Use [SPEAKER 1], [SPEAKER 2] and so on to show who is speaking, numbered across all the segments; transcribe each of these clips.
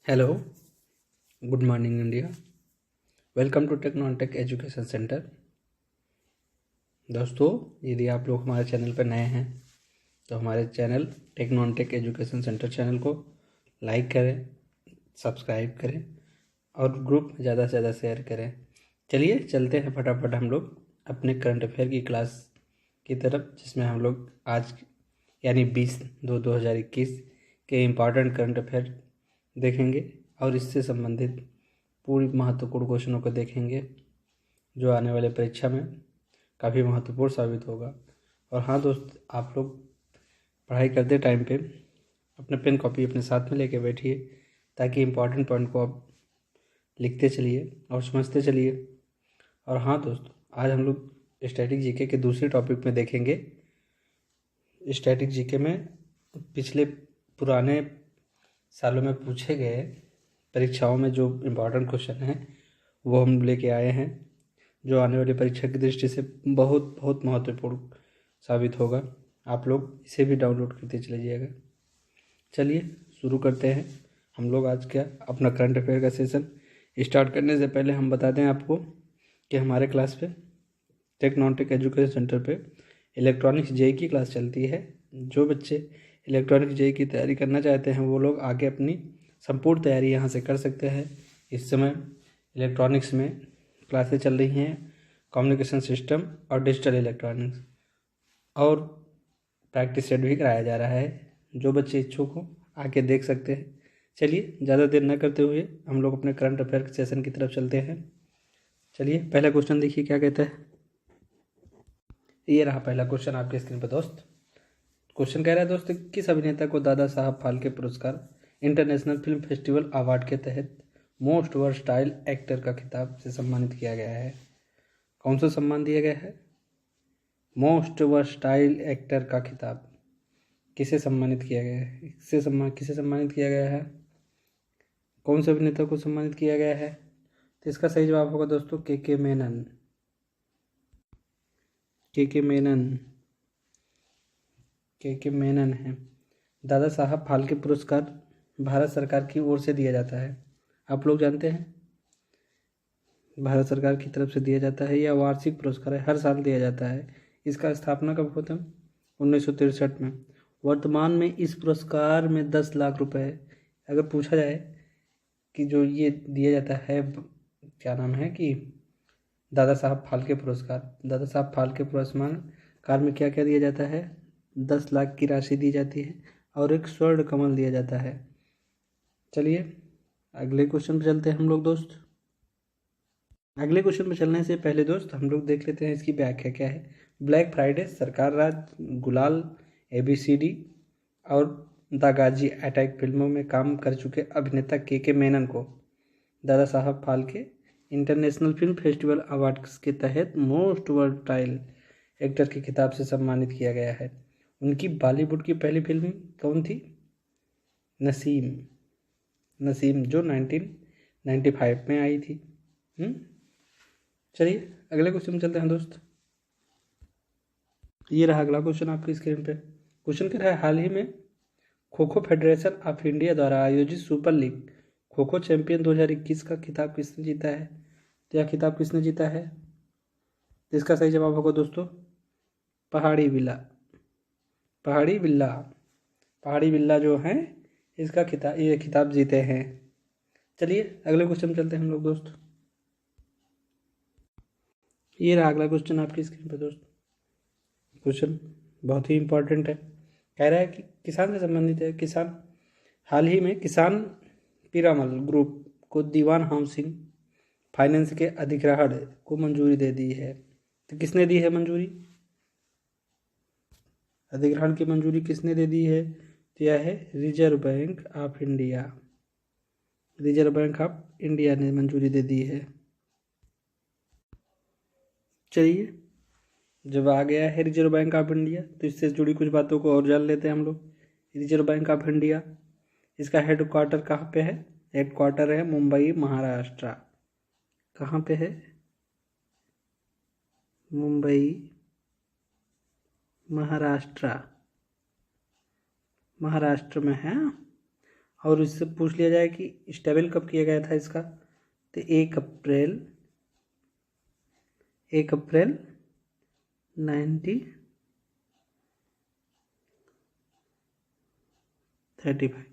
[SPEAKER 1] Hello, good morning India. Welcome to tech non tech education centre. दोस्तों, यदि आप लोग हमारे चैनल पर नए हैं तो हमारे channel tech non tech education centre channel को लाइक करें, सब्सक्राइब करें और ग्रुप में ज़्यादा से ज़्यादा शेयर करें। चलिए चलते हैं फटाफट हम लोग अपने करंट अफेयर की क्लास की तरफ, जिसमें हम लोग आज यानी 20/2/2021 के इम्पॉर्टेंट करंट अफेयर देखेंगे और इससे संबंधित पूरी महत्वपूर्ण क्वेश्चनों को देखेंगे जो आने वाले परीक्षा में काफ़ी महत्वपूर्ण साबित होगा। और हाँ दोस्त, आप लोग पढ़ाई करते टाइम पे अपने पेन कॉपी अपने साथ में लेके बैठिए ताकि इम्पॉर्टेंट पॉइंट को आप लिखते चलिए और समझते चलिए। और हाँ दोस्त, आज हम लोग स्टैटिक जीके के दूसरे टॉपिक में देखेंगे। स्टैटिक जीके में पिछले पुराने सालों में पूछे गए परीक्षाओं में जो इम्पोर्टेंट क्वेश्चन हैं वो हम लेके आए हैं, जो आने वाली परीक्षा की दृष्टि से बहुत बहुत महत्वपूर्ण साबित होगा। आप लोग इसे भी डाउनलोड करते चले जाइएगा। चलिए शुरू करते हैं हम लोग आज क्या अपना करंट अफेयर का सेशन। स्टार्ट करने से पहले हम बता दें आपको कि हमारे क्लास पे tech non tech education centre पे इलेक्ट्रॉनिक्स जेई की क्लास चलती है। जो बच्चे इलेक्ट्रॉनिक्स जेई की तैयारी करना चाहते हैं वो लोग आगे अपनी संपूर्ण तैयारी यहाँ से कर सकते हैं। इस समय इलेक्ट्रॉनिक्स में क्लासें चल रही हैं, कम्युनिकेशन सिस्टम और डिजिटल इलेक्ट्रॉनिक्स, और प्रैक्टिस सेट भी कराया जा रहा है। जो बच्चे इच्छुक हों आके देख सकते हैं। चलिए ज़्यादा देर न करते हुए हम लोग अपने करंट अफेयर सेशन की तरफ चलते हैं। चलिए पहला क्वेश्चन देखिए क्या कहता है। ये रहा पहला क्वेश्चन आपके स्क्रीन पर दोस्त। क्वेश्चन कह रहा है दोस्त, किस अभिनेता को दादा साहब फाल्के पुरस्कार इंटरनेशनल फिल्म फेस्टिवल अवार्ड के तहत मोस्ट वर्सटाइल एक्टर का खिताब से सम्मानित किया गया है? कौन सा सम्मान दिया गया है? मोस्ट वर्सटाइल एक्टर का खिताब किसे सम्मानित किया गया है? किसे सम्मानित किया गया है? कौन से अभिनेता को सम्मानित किया गया है? तो इसका सही जवाब होगा दोस्तों के मेनन। के मेनन है। दादा साहब फाल्के पुरस्कार भारत सरकार की ओर से दिया जाता है, आप लोग जानते हैं। भारत सरकार की तरफ से दिया जाता है, यह वार्षिक पुरस्कार है, हर साल दिया जाता है। इसका स्थापना कब हुआ था? 1963 में। वर्तमान में इस पुरस्कार में 10 लाख रुपए अगर पूछा जाए कि जो ये दिया जाता है, क्या नाम है कि दादा साहब फाल्के पुरस्कार, दादा साहब फाल्के पुरस्कार में क्या क्या दिया जाता है? 10 लाख की राशि दी जाती है और एक स्वर्ण कमल दिया जाता है। चलिए अगले क्वेश्चन पे चलते हैं हम लोग दोस्त। अगले क्वेश्चन पे चलने से पहले दोस्त हम लोग देख लेते हैं इसकी व्याख्या क्या है। ब्लैक फ्राइडे, सरकार राज, गुलाल, ABCD और द गाजी अटैक फिल्मों में काम कर चुके अभिनेता के मेनन को Dada Saheb Phalke international film festival awards के तहत मोस्ट वर्सटाइल एक्टर के खिताब से सम्मानित किया गया है। उनकी बॉलीवुड की पहली फिल्म कौन थी? नसीम जो 1995 में आई थी। चलिए अगले क्वेश्चन में चलते हैं दोस्त। ये रहा अगला क्वेश्चन आपकी स्क्रीन पे। क्वेश्चन कह रहा है, हाल ही में kho kho federation of India द्वारा आयोजित super league kho kho champion 2021 का खिताब किसने जीता है? तो यह खिताब किसने जीता है? तो इसका सही जवाब होगा दोस्तों पहाड़ी बिल्ला। पहाड़ी बिल्ला जो है इसका ये खिताब जीते हैं। चलिए अगले क्वेश्चन में चलते हैं हम लोग दोस्त। ये रहा अगला क्वेश्चन आपकी स्क्रीन पर दोस्त। क्वेश्चन बहुत ही इंपॉर्टेंट है। कह रहा है कि किसान से संबंधित है। किसान हाल ही में किसान पीरामल ग्रुप को दीवान हाउसिंग फाइनेंस के अधिग्रहण को मंजूरी दे दी है। तो किसने दी है मंजूरी? अधिग्रहण की मंजूरी किसने दे दी है? तो यह है reserve bank of India. Reserve bank of India ने मंजूरी दे दी है। चलिए जब आ गया है रिजर्व बैंक ऑफ इंडिया तो इससे जुड़ी कुछ बातों को और जान लेते हैं हम लोग। रिजर्व बैंक ऑफ इंडिया, इसका हेड क्वार्टर कहाँ पे है? हेड क्वार्टर है मुंबई, महाराष्ट्र। कहाँ पे है? मुंबई, महाराष्ट्र में है। और इससे पूछ लिया जाए कि स्टेबल कब किया गया था इसका, तो 1 अप्रैल 1935।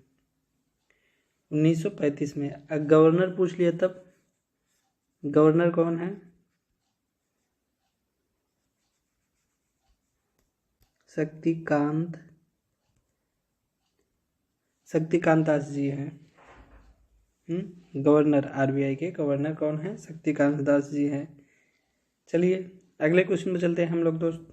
[SPEAKER 1] 1935 में। गवर्नर पूछ लिया तब, गवर्नर कौन है? शक्तिकांत दास जी हैं। गवर्नर, आरबीआई के गवर्नर कौन है? शक्तिकांत दास जी हैं। चलिए अगले क्वेश्चन में चलते हैं हम लोग दोस्त।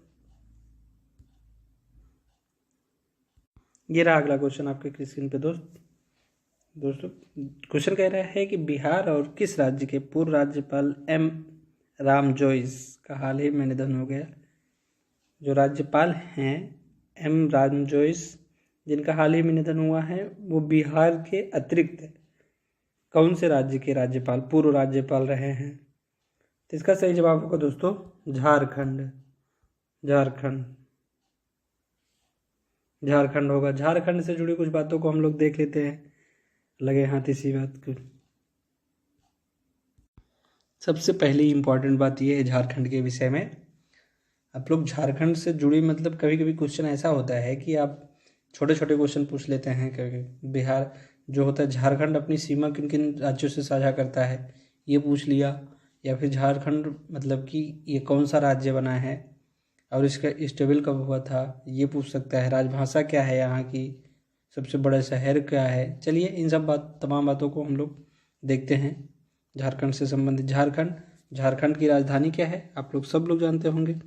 [SPEAKER 1] ये रहा अगला क्वेश्चन आपके स्क्रीन पे दोस्तों क्वेश्चन कह रहा है कि बिहार और किस राज्य के पूर्व राज्यपाल एम राम जोइस का हाल ही में निधन हो गया। जो राज्यपाल हैं एम राम जोइस, जिनका हाल ही में निधन हुआ है, वो बिहार के अतिरिक्त कौन से राज्य के राज्यपाल, पूर्व राज्यपाल रहे हैं? तो इसका सही जवाब होगा दोस्तों झारखंड होगा। झारखंड से जुड़ी कुछ बातों को हम लोग देख लेते हैं, लगे हाथ इसी बात को। सबसे पहली इम्पॉर्टेंट बात ये है झारखंड के विषय में, आप लोग झारखंड से जुड़ी मतलब कभी कभी क्वेश्चन ऐसा होता है कि आप छोटे छोटे क्वेश्चन पूछ लेते हैं। कभी बिहार जो होता है, झारखंड अपनी सीमा किन किन राज्यों से साझा करता है ये पूछ लिया, या फिर झारखंड मतलब कि ये कौन सा राज्य बना है और इसका स्टेबल कब हुआ था ये पूछ सकता है। राजभाषा क्या है यहाँ की, सबसे बड़ा शहर क्या है। चलिए इन सब तमाम बातों को हम लोग देखते हैं। झारखंड से संबंधित झारखंड की राजधानी क्या है, आप लोग सब लोग जानते होंगे,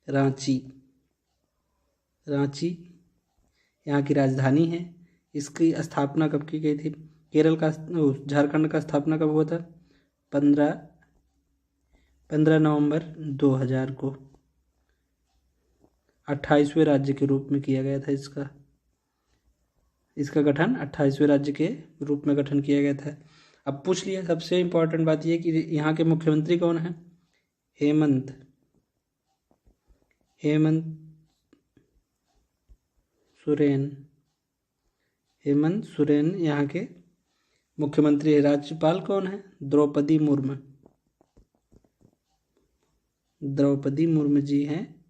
[SPEAKER 1] रांची यहाँ की राजधानी है। इसकी स्थापना कब की गई थी? झारखंड का स्थापना कब हुआ था? 15 नवंबर 2000 को 28वें राज्य के रूप में किया गया था। इसका गठन 28वें राज्य के रूप में गठन किया गया था। अब पूछ लिया, सबसे इम्पोर्टेंट बात यह कि यहाँ के मुख्यमंत्री कौन है? हेमंत सोरेन यहाँ के मुख्यमंत्री है। राज्यपाल कौन है? द्रौपदी मुर्मू जी हैं।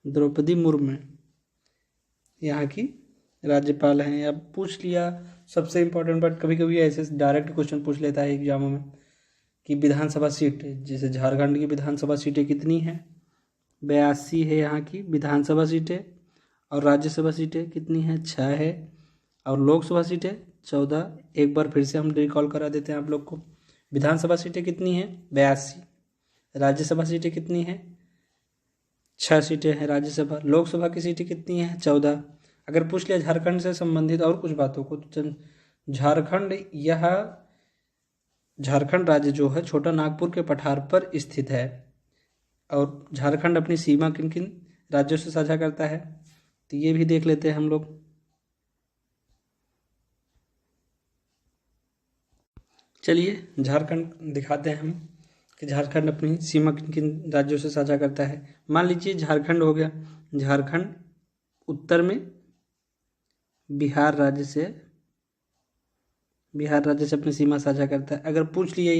[SPEAKER 1] द्रौपदी मुर्मू यहाँ की राज्यपाल हैं। अब पूछ लिया सबसे इम्पोर्टेंट बात, कभी कभी ऐसे डायरेक्ट क्वेश्चन पूछ लेता है एग्जामों में कि विधानसभा सीट, जैसे झारखंड की विधानसभा सीटें कितनी हैं? 82 है यहाँ की विधानसभा सीटें। और राज्यसभा सीटें कितनी हैं? 6 है। और लोकसभा सीटें 14। एक बार फिर से हम रिकॉल करा देते हैं आप लोग को। विधानसभा सीटें कितनी हैं? 82। राज्यसभा सीटें कितनी हैं? 6 सीटें हैं राज्यसभा। लोकसभा की सीटें कितनी हैं? 14। अगर पूछ लिया झारखंड से संबंधित और कुछ बातों को, तो झारखंड राज्य जो है छोटा नागपुर के पठार पर स्थित है। और झारखंड अपनी सीमा किन किन राज्यों से साझा करता है, तो ये भी देख लेते हैं हम लोग। चलिए झारखंड दिखाते हैं हम कि झारखंड अपनी सीमा किन किन राज्यों से साझा करता है। मान लीजिए झारखंड हो गया, झारखंड उत्तर में बिहार राज्य से अपनी सीमा साझा करता है। अगर पूछ लिया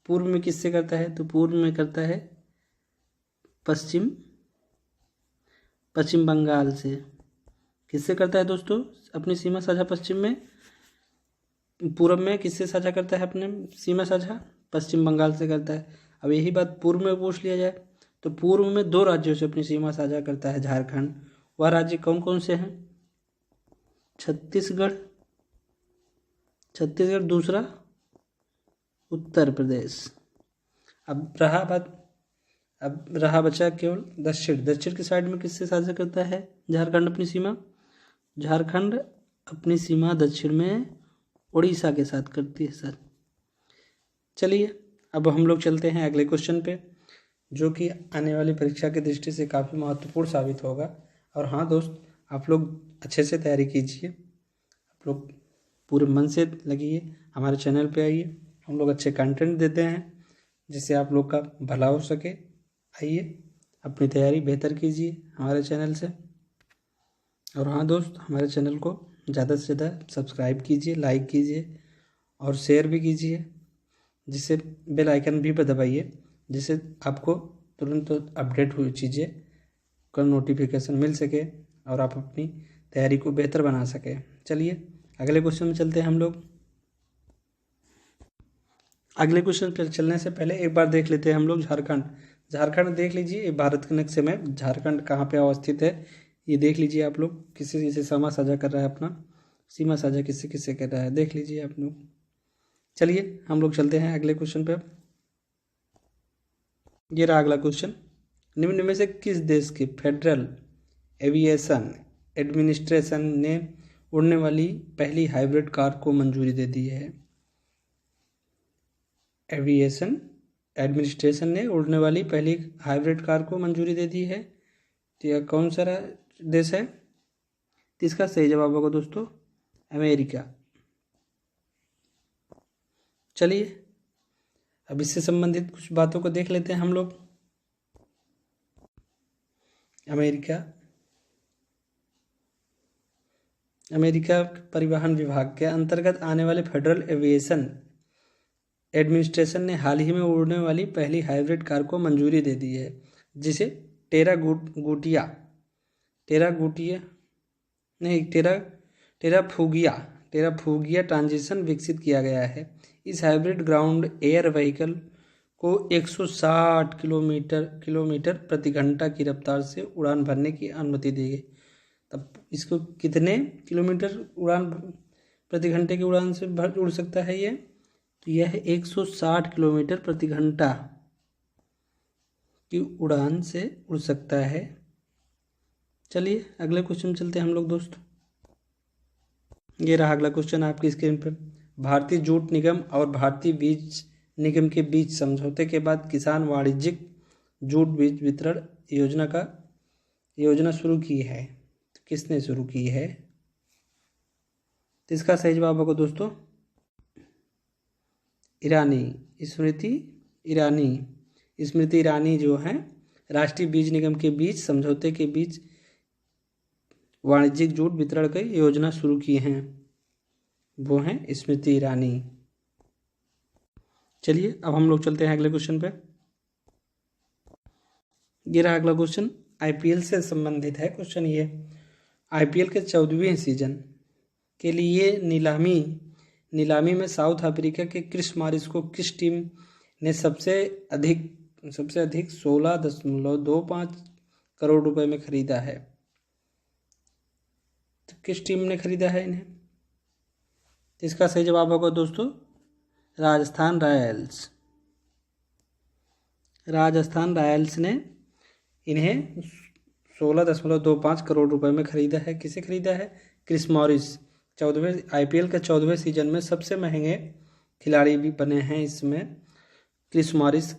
[SPEAKER 1] पूर्व में किससे करता है, तो पूर्व में करता है पश्चिम बंगाल से। किससे करता है दोस्तों अपनी सीमा साझा? पश्चिम में। पूर्व में किससे साझा करता है अपने सीमा साझा? पश्चिम बंगाल से करता है। अब यही बात पूर्व में पूछ लिया जाए, तो पूर्व में 2 राज्यों से अपनी सीमा साझा करता है झारखंड। वह राज्य कौन कौन से हैं? छत्तीसगढ़, दूसरा उत्तर प्रदेश। अब रहा बचा केवल दक्षिण की साइड में किससे साझा करता है झारखंड अपनी सीमा? झारखंड अपनी सीमा दक्षिण में उड़ीसा के साथ करती है सर। चलिए अब हम लोग चलते हैं अगले क्वेश्चन पे, जो कि आने वाली परीक्षा की दृष्टि से काफ़ी महत्वपूर्ण साबित होगा। और हाँ दोस्त, आप लोग अच्छे से तैयारी कीजिए, आप लोग पूरे मन से लगिए, हमारे चैनल पे आइए। हम लोग अच्छे कंटेंट देते हैं जिससे आप लोग का भला हो सके। आइए अपनी तैयारी बेहतर कीजिए हमारे चैनल से। और हाँ दोस्त, हमारे चैनल को ज़्यादा से ज़्यादा सब्सक्राइब कीजिए, लाइक कीजिए और शेयर भी कीजिए, जिससे बेल आइकन भी दबाइए, जिससे आपको तुरंत अपडेट हुई चीज़ें का नोटिफिकेशन मिल सके और आप अपनी तैयारी को बेहतर बना सके। चलिए अगले क्वेश्चन में चलते हैं हम लोग। अगले क्वेश्चन पर चलने से पहले एक बार देख लेते हैं हम लोग झारखंड देख लीजिए। ये भारत के नक्शे में झारखंड कहाँ पे अवस्थित है ये देख लीजिए आप लोग। किसी किसी सीमा साझा कर रहा है, अपना सीमा साझा किससे किससे कर रहा है देख लीजिए आप लोग। चलिए हम लोग चलते हैं अगले क्वेश्चन पे। ये रहा अगला क्वेश्चन। निम्न में से किस देश के फेडरल एविएशन एडमिनिस्ट्रेशन ने उड़ने वाली पहली हाइब्रिड कार को मंजूरी दे दी है? एविएशन एडमिनिस्ट्रेशन ने उड़ने वाली पहली हाइब्रिड कार को मंजूरी दे दी है। तो यह कौन सा देश है? तो इसका सही जवाब होगा दोस्तों अमेरिका। चलिए अब इससे संबंधित कुछ बातों को देख लेते हैं हम लोग। अमेरिका परिवहन विभाग के अंतर्गत आने वाले फेडरल एविएशन एडमिनिस्ट्रेशन ने हाल ही में उड़ने वाली पहली हाइब्रिड कार को मंजूरी दे दी है, जिसे टेराफूगिया ट्रांजिशन विकसित किया गया है। इस हाइब्रिड ग्राउंड एयर व्हीकल को 160 किलोमीटर प्रति घंटा की रफ्तार से उड़ान भरने की अनुमति देगी। तब इसको कितने किलोमीटर उड़ान प्रति घंटे की उड़ान से उड़ सकता है ये? तो यह 160 किलोमीटर प्रति घंटा की उड़ान से उड़ सकता है। चलिए अगले क्वेश्चन चलते हैं हम लोग दोस्त। ये रहा अगला क्वेश्चन आपकी स्क्रीन पर। भारतीय जूट निगम और भारतीय बीज निगम के बीच समझौते के बाद किसान वाणिज्यिक जूट बीज वितरण योजना शुरू की है। तो किसने शुरू की है? तो इसका सही जवाब होगा दोस्तों स्मृति ईरानी जो है राष्ट्रीय बीज निगम के बीच समझौते के बीच वाणिज्यिक जूट वितरण की योजना शुरू की हैं, वो हैं स्मृति ईरानी। चलिए अब हम लोग चलते हैं अगले क्वेश्चन पे। ये रहा अगला क्वेश्चन, आईपीएल से संबंधित है क्वेश्चन। ये आईपीएल के 14वें सीजन के लिए नीलामी में साउथ अफ्रीका के क्रिस मॉरिस को किस टीम ने सबसे अधिक 16.25 करोड़ रुपए में खरीदा है? तो किस टीम ने खरीदा है इन्हें? इसका सही जवाब होगा दोस्तों राजस्थान रॉयल्स ने इन्हें 16.25 करोड़ रुपए में खरीदा है। किसे खरीदा है? Chris Morris. आईपीएल के 14वें सीजन में सबसे महंगे खिलाड़ी भी बने हैं इसमें क्रिस मॉरिस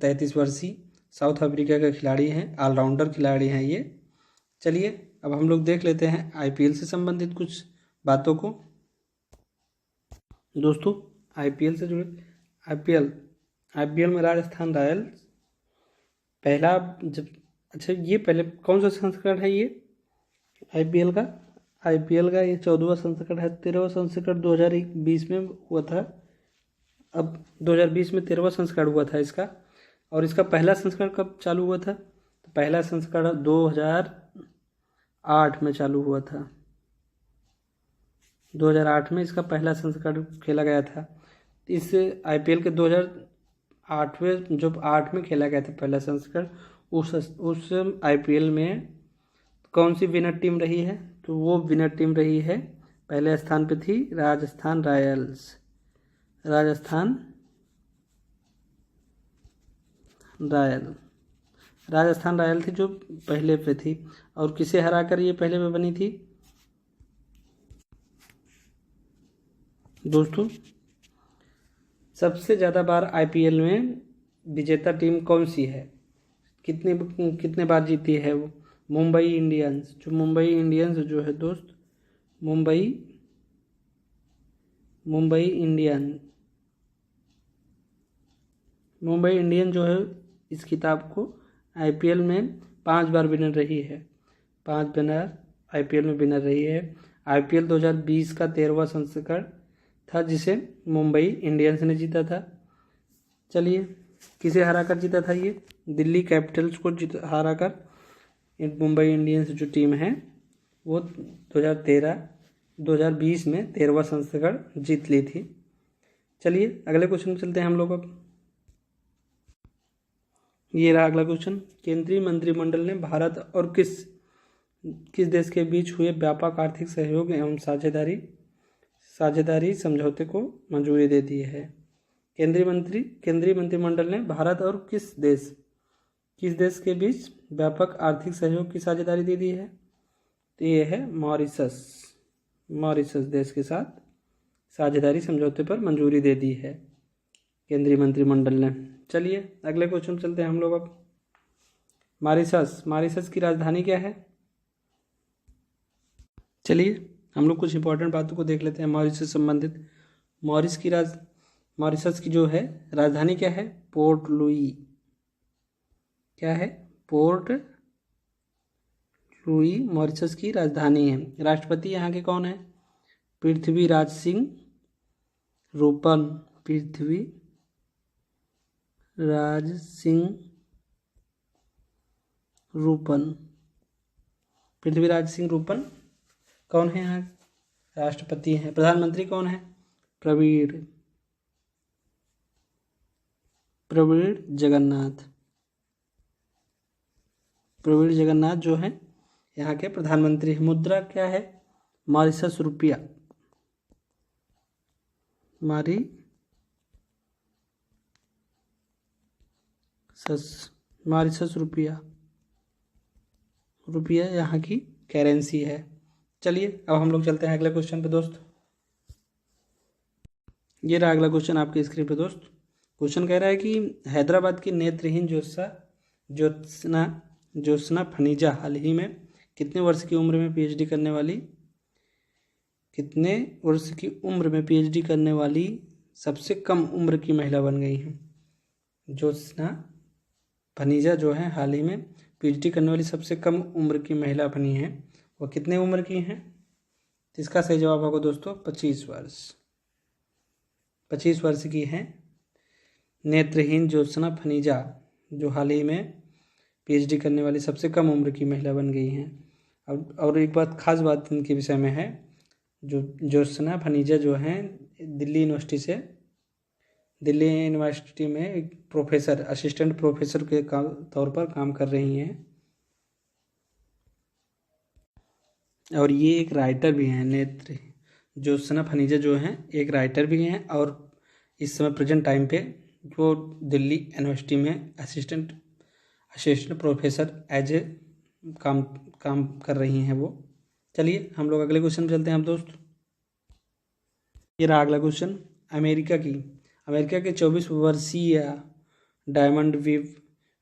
[SPEAKER 1] 33 वर्षीय साउथ अफ्रीका के खिलाड़ी हैं, ऑलराउंडर खिलाड़ी हैं ये। चलिए अब हम लोग देख लेते हैं आईपीएल से संबंधित कुछ बातों को दोस्तों। आईपीएल से जुड़े आईपीएल में राजस्थान रॉयल्स पहला ये पहले कौन सा संस्करण है ये आईपीएल का ये 14वां संस्करण है। 13वां संस्करण 2020 में हुआ था। अब 2020 में 13वां संस्करण हुआ था इसका। और इसका पहला संस्करण कब चालू हुआ था? तो पहला संस्करण 2008 में चालू हुआ था। 2008 में इसका पहला संस्करण खेला गया था। इस आईपीएल के 2008 में खेला गया था पहला संस्करण। उस आईपीएल में कौन सी विनर टीम रही है? तो वो विनर टीम रही है, पहले स्थान पे थी राजस्थान रॉयल थी जो पहले पे थी। और किसे हराकर ये पहले पे बनी थी दोस्तों? सबसे ज़्यादा बार आईपीएल में विजेता टीम कौन सी है? कितने बार जीती है वो? मुंबई इंडियंस जो है दोस्त, मुंबई इंडियन जो है इस खिताब को IPL में 5 बार विनर रही है, 5 विनर IPL में विनर रही है। IPL 2020 का 13वां संस्करण था जिसे मुंबई इंडियंस ने जीता था। चलिए, किसे हराकर जीता था ये? दिल्ली कैपिटल्स को हराकर मुंबई इंडियंस जो टीम है वो 2020 में 13वां संस्करण जीत ली थी। चलिए अगले क्वेश्चन में चलते हैं हम लोग अब। ये रहा अगला क्वेश्चन। केंद्रीय मंत्रिमंडल ने भारत और किस देश के बीच हुए व्यापक आर्थिक सहयोग एवं साझेदारी समझौते को मंजूरी दे दी है। केंद्रीय मंत्रिमंडल ने भारत और किस देश के बीच व्यापक आर्थिक सहयोग की साझेदारी दे दी है? तो ये है मॉरिशस देश के साथ साझेदारी समझौते पर मंजूरी दे दी है केंद्रीय मंत्रिमंडल ने। चलिए अगले क्वेश्चन चलते हैं हम लोग अब। मॉरिशस की राजधानी क्या है? चलिए हम लोग कुछ इंपॉर्टेंट बातों को देख लेते हैं मॉरिशस से संबंधित। मॉरिशस की जो है राजधानी क्या है? Port Louis. क्या है? पोर्ट लुई मॉरिशस की राजधानी है। राष्ट्रपति यहाँ के कौन है? पृथ्वीराज सिंह रूपन। पृथ्वीराज सिंह रूपन कौन है यहाँ? राष्ट्रपति हैं। प्रधानमंत्री कौन है? प्रवीण जगन्नाथ जो है यहाँ के प्रधानमंत्री। मुद्रा क्या है? मॉरिशस रुपया। मॉरिशस रुपया यहाँ की करेंसी है। चलिए अब हम लोग चलते हैं अगले क्वेश्चन पे दोस्त। ये रहा अगला क्वेश्चन आपके स्क्रीन पे दोस्त। क्वेश्चन कह रहा है कि हैदराबाद की नेत्रहीन ज्योत्सना फनीजा हाल ही में कितने वर्ष की उम्र में पीएचडी करने वाली सबसे कम उम्र की महिला बन गई हैं? ज्योत्सना फनीजा जो है हाल ही में पीएचडी करने वाली सबसे कम उम्र की महिला बनी है। वो कितने उम्र की हैं? तो इसका सही जवाब होगा दोस्तों 25 वर्ष। 25 वर्ष की हैं नेत्रहीन ज्योत्सना फनीजा, जो हाल ही में पीएचडी करने वाली सबसे कम उम्र की महिला बन गई हैं। अब और एक बात खास बात इनके विषय में है, जो ज्योत्सना फनीजा जो हैं दिल्ली यूनिवर्सिटी में एक असिस्टेंट प्रोफेसर के तौर पर काम कर रही हैं। और ये एक राइटर भी हैं। ज्योत्सना फनीजा जो हैं एक राइटर भी हैं और इस समय प्रेजेंट टाइम पे वो दिल्ली यूनिवर्सिटी में असिस्टेंट प्रोफेसर एज ए काम कर रही हैं वो। चलिए हम लोग अगले क्वेश्चन चलते हैं हम दोस्त। ये रहा अगला क्वेश्चन। अमेरिका के 24 वर्षीय डायमंड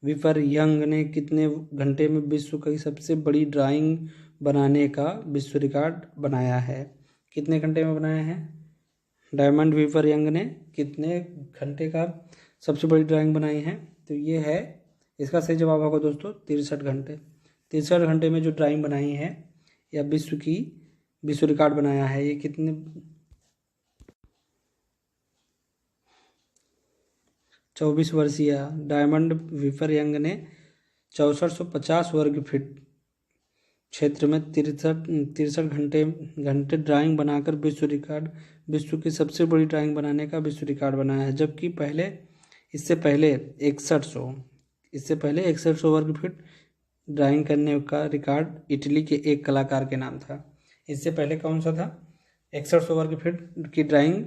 [SPEAKER 1] वीपर यंग ने कितने घंटे में विश्व की सबसे बड़ी ड्राइंग बनाने का विश्व रिकॉर्ड बनाया है? कितने घंटे में बनाया है? डायमंड वीपर यंग ने कितने घंटे का सबसे बड़ी ड्राइंग बनाई है? तो ये है, इसका सही जवाब होगा दोस्तों 63 घंटे। 63 घंटे में जो ड्राइंग बनाई है या विश्व रिकॉर्ड बनाया है, ये कितने 24 वर्षीय डायमंड वीपर यंग ने 6450 वर्ग फीट क्षेत्र में 63 घंटे ड्राइंग बनाकर विश्व की सबसे बड़ी ड्राइंग बनाने का विश्व रिकॉर्ड बनाया है। जबकि इससे पहले 6100 वर्ग फीट ड्राइंग करने का रिकॉर्ड इटली के एक कलाकार के नाम था। इससे पहले कौन सा था? 6100 वर्ग फीट की ड्राइंग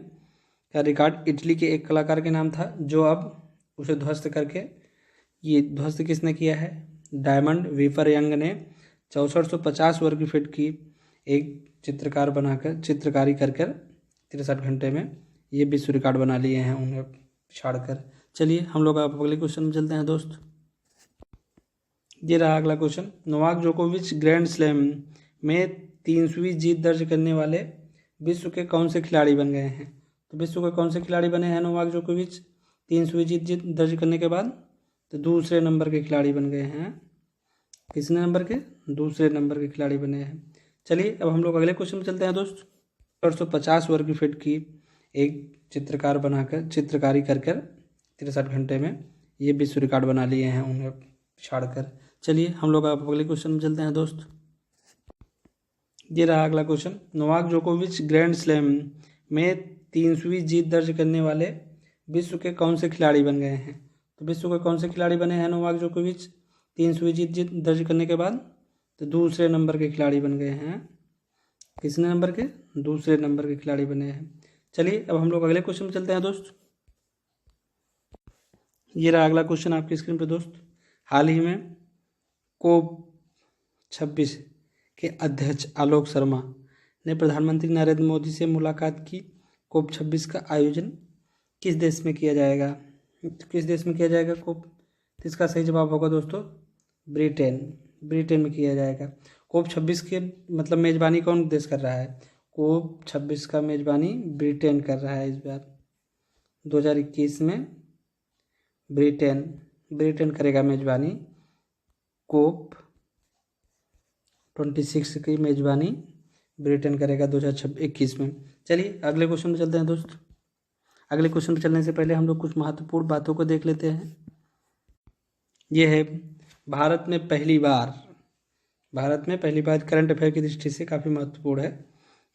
[SPEAKER 1] का रिकॉर्ड इटली के एक कलाकार के नाम था, जो अब उसे ध्वस्त करके, ये ध्वस्त किसने किया है? डायमंड वीपर यंग ने 6450 वर्ग फीट की एक चित्रकारी कर 63 घंटे में ये विश्व रिकॉर्ड बना लिए हैं उन्हें छाड़कर। चलिए हम लोग अब अगले क्वेश्चन में चलते हैं दोस्त। ये रहा अगला क्वेश्चन। नोवाक जोकोविच ग्रैंड स्लैम में 300वीं जीत दर्ज करने वाले विश्व के कौन से खिलाड़ी बन गए हैं? तो विश्व के कौन से खिलाड़ी बने हैं नोवाक जोकोविच 300वीं जीत दर्ज करने के बाद? तो दूसरे नंबर के खिलाड़ी बन गए हैं। किसने नंबर के? दूसरे नंबर के खिलाड़ी बने हैं। चलिए अब हम लोग अगले क्वेश्चन में चलते हैं दोस्त। 450 वर्ग फीट की एक चित्रकार बनाकर चित्रकारी कर 63 घंटे में ये विश्व रिकॉर्ड बना लिए हैं उन्हें छाड़कर। चलिए हम लोग अब अगले क्वेश्चन में चलते हैं दोस्त। ये रहा अगला क्वेश्चन। नोवाक जोकोविच ग्रैंड स्लैम में 300वीं जीत दर्ज करने वाले विश्व के कौन से खिलाड़ी बन गए हैं? तो विश्व के कौन से खिलाड़ी बने हैं नोवाक जोकोविच 300वीं जीत दर्ज करने के बाद? तो दूसरे नंबर के खिलाड़ी बन गए हैं। किसने नंबर के? दूसरे नंबर के खिलाड़ी बने हैं। चलिए अब हम लोग अगले क्वेश्चन में चलते हैं दोस्त। ये रहा अगला क्वेश्चन आपकी स्क्रीन पे दोस्त। हाल ही में COP26 के अध्यक्ष आलोक शर्मा ने प्रधानमंत्री नरेंद्र मोदी से मुलाकात की। COP26 का आयोजन किस देश में किया जाएगा? किस देश में किया जाएगा COP? तो इसका सही जवाब होगा दोस्तों ब्रिटेन। ब्रिटेन में किया जाएगा। COP26 के मतलब मेज़बानी कौन देश कर रहा है? COP26 का मेज़बानी ब्रिटेन कर रहा है इस बार 2021 में। ब्रिटेन करेगा मेज़बानी। COP26 की मेज़बानी ब्रिटेन करेगा 2021 में। चलिए अगले क्वेश्चन में चलते हैं दोस्त। अगले क्वेश्चन पर चलने से पहले हम लोग कुछ महत्वपूर्ण बातों को देख लेते हैं। ये है भारत में पहली बार करंट अफेयर की दृष्टि से काफ़ी महत्वपूर्ण है।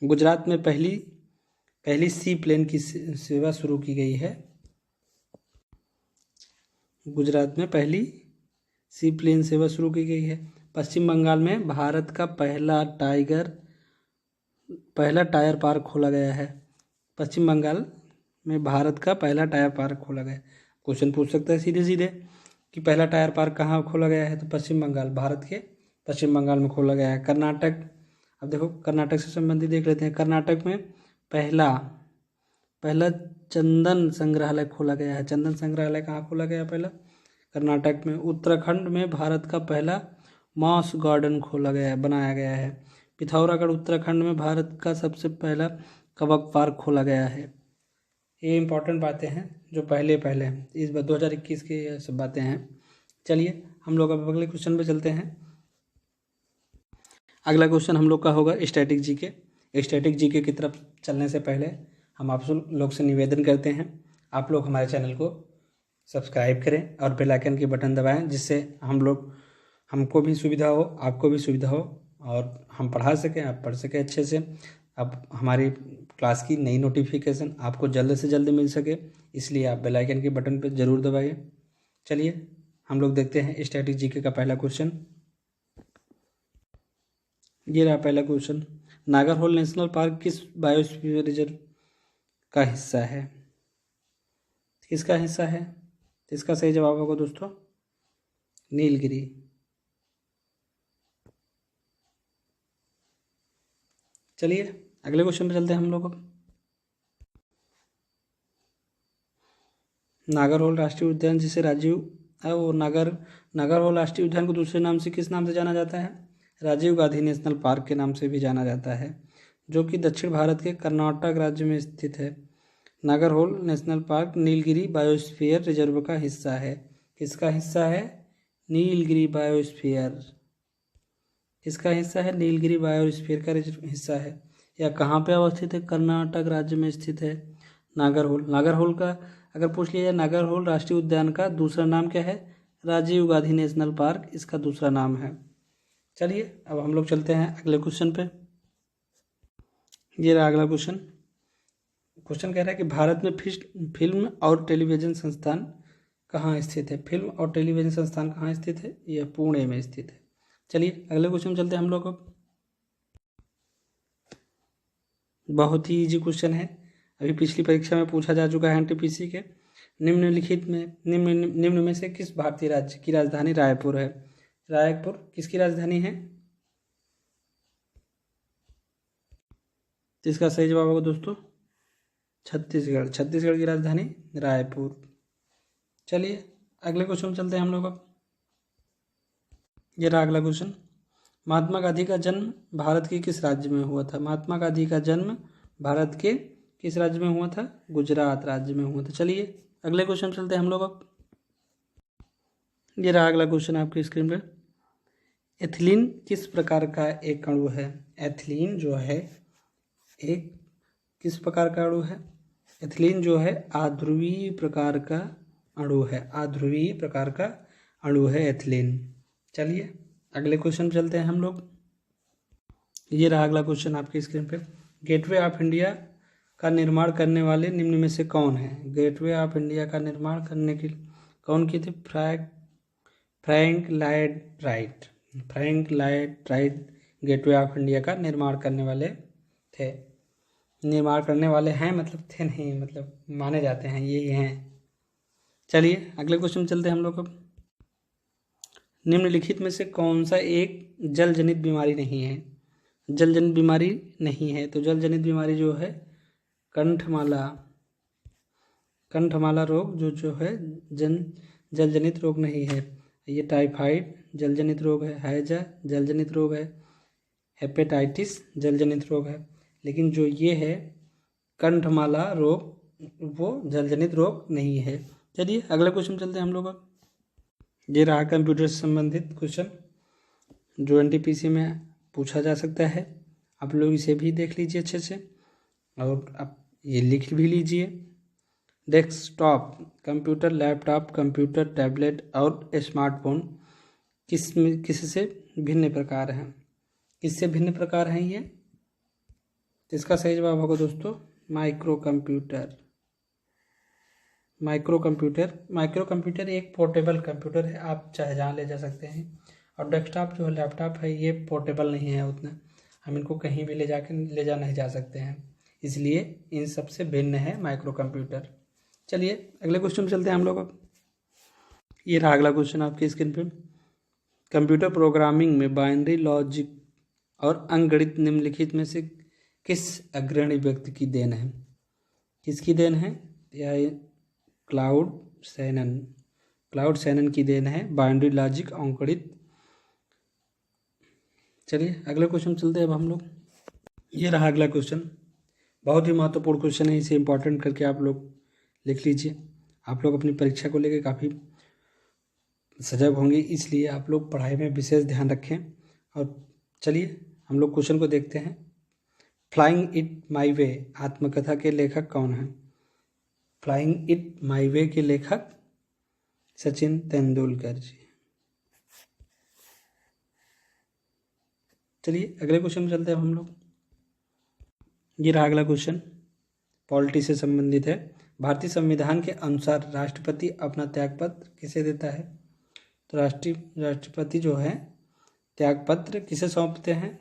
[SPEAKER 1] गुजरात में पहली सी प्लेन की सेवा शुरू की गई है। गुजरात में पहली सी प्लेन सेवा शुरू की गई है। पश्चिम बंगाल में भारत का पहला टायर पार्क खोला गया है। पश्चिम बंगाल में भारत का पहला टायर पार्क खोला गया है। क्वेश्चन पूछ सकता है सीधे सीधे कि पहला टायर पार्क कहाँ खोला गया है? तो पश्चिम बंगाल, भारत के पश्चिम बंगाल में खोला गया है। कर्नाटक, अब देखो कर्नाटक से संबंधित देख लेते हैं। कर्नाटक में पहला चंदन संग्रहालय खोला गया है। चंदन संग्रहालय कहाँ खोला गया? पहला कर्नाटक में। उत्तराखंड में भारत का पहला मॉस गार्डन बनाया गया है। पिथौरागढ़ उत्तराखंड में भारत का सबसे पहला कबक पार्क खोला गया है। ये इंपॉर्टेंट बातें हैं जो पहले इस बार 2021 की ये सब बातें हैं। चलिए हम लोग अब अगले क्वेश्चन पे चलते हैं। अगला क्वेश्चन हम लोग का होगा स्टैटिक जीके। स्टैटिक जीके की तरफ चलने से पहले हम आप लोग से निवेदन करते हैं आप लोग हमारे चैनल को सब्सक्राइब करें और बेल आइकन की बटन दबाएं, जिससे हमको भी सुविधा हो, आपको भी सुविधा हो और हम पढ़ा सकें, आप पढ़ सकें अच्छे से। अब हमारी क्लास की नई नोटिफिकेशन आपको जल्द से जल्द मिल सके, इसलिए आप बेल आइकन के बटन पर ज़रूर दबाइए। चलिए हम लोग देखते हैं स्टैटिक जीके का पहला क्वेश्चन। ये रहा पहला क्वेश्चन। नागरहोल नेशनल पार्क किस बायोस्फीयर रिजर्व का हिस्सा है? किसका हिस्सा है? इसका सही जवाब होगा दोस्तों नीलगिरी। चलिए अगले क्वेश्चन पे चलते हैं हम लोग। नागरहोल राष्ट्रीय उद्यान जिसे नागरहोल राष्ट्रीय उद्यान को दूसरे नाम से किस नाम से जाना जाता है? राजीव गांधी नेशनल पार्क के नाम से भी जाना जाता है, जो कि दक्षिण भारत के कर्नाटक राज्य में स्थित है। Nagarhole national park Nilgiri biosphere reserve का हिस्सा है। किसका हिस्सा है? नीलगिरी बायोस्फीयर। किसका हिस्सा है? नीलगिरी बायोस्फीयर का हिस्सा है। यह कहाँ पे अवस्थित है? कर्नाटक राज्य में स्थित है नागरहोल का अगर पूछ लिया जाए, नागरहोल राष्ट्रीय उद्यान का दूसरा नाम क्या है? राजीव गांधी नेशनल पार्क इसका दूसरा नाम है। चलिए अब हम लोग चलते हैं अगले क्वेश्चन पे। ये रहा अगला क्वेश्चन कह रहा है कि भारत में फिल्म और टेलीविज़न संस्थान कहाँ स्थित है? फिल्म और टेलीविज़न संस्थान कहाँ स्थित है? यह पुणे में स्थित है। चलिए अगले क्वेश्चन में चलते हैं हम लोग। बहुत ही इजी क्वेश्चन है, अभी पिछली परीक्षा में पूछा जा चुका है एनटीपीसी के। निम्न में से किस भारतीय राज्य की राजधानी रायपुर है? रायपुर किसकी राजधानी है? इसका सही जवाब होगा दोस्तों छत्तीसगढ़ की राजधानी रायपुर। चलिए अगले क्वेश्चन चलते हैं हम लोग। ये रहा अगला क्वेश्चन। महात्मा गांधी का जन्म भारत के किस राज्य में हुआ था? महात्मा गांधी का जन्म भारत के किस राज्य में हुआ था? गुजरात राज्य में हुआ था। चलिए अगले क्वेश्चन चलते हैं हम लोग। ये रहा अगला क्वेश्चन आपकी स्क्रीन पे। एथिलीन किस प्रकार का एक अणु है? एथिलीन जो है एक किस प्रकार का अणु है? एथिलीन जो है आध्रुवीय प्रकार का अणु है। आध्रुवीय प्रकार का अणु है एथिलीन। चलिए अगले क्वेश्चन पे चलते हैं हम लोग। ये रहा अगला क्वेश्चन आपकी स्क्रीन पे। गेटवे ऑफ इंडिया का निर्माण करने वाले निम्न में से कौन है? गेटवे ऑफ इंडिया का निर्माण करने की कौन की थी? Frank Lloyd Wright. Frank Lloyd Wright gateway of India का निर्माण करने वाले थे। निर्माण करने वाले हैं मतलब थे नहीं, मतलब माने जाते हैं यही हैं। चलिए अगले क्वेश्चन में चलते हैं हम लोग। अब निम्नलिखित में से कौन सा एक जल जनित बीमारी नहीं है? जल जनित बीमारी नहीं है तो जल जनित बीमारी जो है कंठमाला रोग जो है जल जनित रोग नहीं है। ये टाइफाइड जल जनित रोग है, हैजा जल जनित रोग है, हेपेटाइटिस जल जनित रोग है। लेकिन जो ये है कंठमाला रोग वो जल जनित रोग नहीं है। चलिए अगला क्वेश्चन चलते हैं हम लोग। ये रहा कंप्यूटर से संबंधित क्वेश्चन जो एनटीपीसी में पूछा जा सकता है। आप लोग इसे भी देख लीजिए अच्छे से और आप ये लिख भी लीजिए। Desktop computer, laptop computer, tablet और स्मार्टफोन किससे भिन्न प्रकार हैं? किससे भिन्न प्रकार हैं ये? इसका सही जवाब होगा दोस्तों माइक्रो कंप्यूटर। माइक्रो कंप्यूटर एक पोर्टेबल कंप्यूटर है, आप चाहे जहाँ ले जा सकते हैं। और डेस्कटॉप जो लैपटॉप है ये पोर्टेबल नहीं है उतना, हम इनको कहीं भी ले जा नहीं जा सकते हैं, इसलिए इन सबसे भिन्न है माइक्रो कंप्यूटर। चलिए अगले क्वेश्चन में चलते हैं हम लोग। अब ये रहा अगला क्वेश्चन आपकी स्क्रीन पे। कंप्यूटर प्रोग्रामिंग में बाइनरी लॉजिक और अंकगणित निम्नलिखित में से किस अग्रणी व्यक्ति की देन है? किसकी देन है? यह क्लाउड सैनन की देन है बाइनरी लॉजिक अंकगणित। चलिए अगले क्वेश्चन चलते हैं अब हम लोग। ये रहा अगला क्वेश्चन, बहुत ही महत्वपूर्ण क्वेश्चन है, इसे इंपॉर्टेंट करके आप लोग लिख लीजिए। आप लोग अपनी परीक्षा को लेकर काफ़ी सजग होंगे, इसलिए आप लोग पढ़ाई में विशेष ध्यान रखें। और चलिए हम लोग क्वेश्चन को देखते हैं। फ्लाइंग इट माई वे आत्मकथा के लेखक कौन है? फ्लाइंग इट माई वे के लेखक सचिन तेंदुलकर जी। चलिए अगले क्वेश्चन में चलते हैं हम लोग। ये रहा अगला क्वेश्चन, पॉलिटी से संबंधित है। भारतीय संविधान के अनुसार राष्ट्रपति अपना त्यागपत्र किसे देता है? तो राष्ट्रपति जो है त्यागपत्र किसे सौंपते हैं?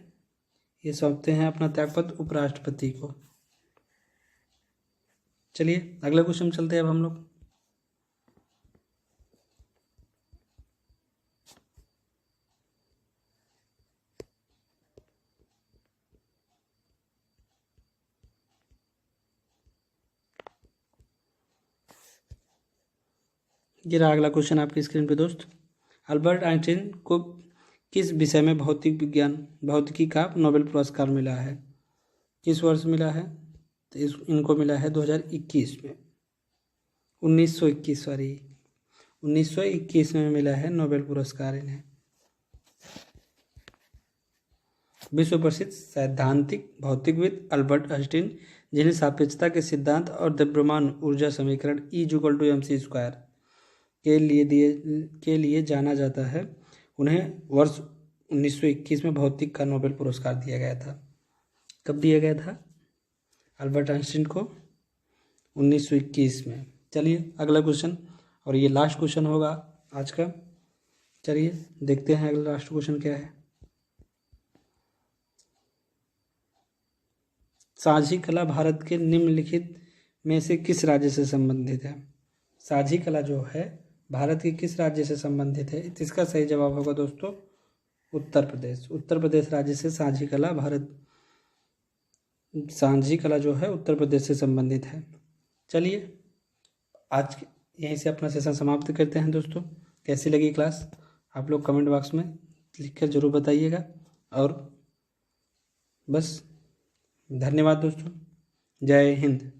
[SPEAKER 1] ये सौंपते हैं अपना त्यागपत्र उपराष्ट्रपति को। चलिए अगला क्वेश्चन चलते हैं अब हम लोग। ये रहा अगला क्वेश्चन आपकी स्क्रीन पे दोस्त। अल्बर्ट आइंस्टीन को किस विषय में भौतिकी का नोबेल पुरस्कार मिला है? किस वर्ष मिला है? तो इनको मिला है 2021 में 1921 में मिला है नोबेल पुरस्कार इन्हें। विश्व प्रसिद्ध सैद्धांतिक भौतिकविद अल्बर्ट आइंस्टीन, जिन्हें सापेक्षता के सिद्धांत और द्रव्यमान ऊर्जा समीकरण E=mc² के लिए जाना जाता है, उन्हें वर्ष 1921 में भौतिक का नोबेल पुरस्कार दिया गया था। कब दिया गया था अल्बर्ट आइंस्टीन को? 1921 में। चलिए अगला क्वेश्चन, और ये लास्ट क्वेश्चन होगा आज का। चलिए देखते हैं अगला लास्ट क्वेश्चन क्या है। साझी कला भारत के निम्नलिखित में से किस राज्य से संबंधित है? साझी कला जो है भारत के किस राज्य से संबंधित है? इसका सही जवाब होगा दोस्तों उत्तर प्रदेश। उत्तर प्रदेश राज्य से साझी कला जो है उत्तर प्रदेश से संबंधित है। चलिए आज यहीं से अपना सेशन समाप्त करते हैं दोस्तों। कैसी लगी क्लास आप लोग कमेंट बॉक्स में लिखकर ज़रूर बताइएगा। और बस धन्यवाद दोस्तों, जय हिंद।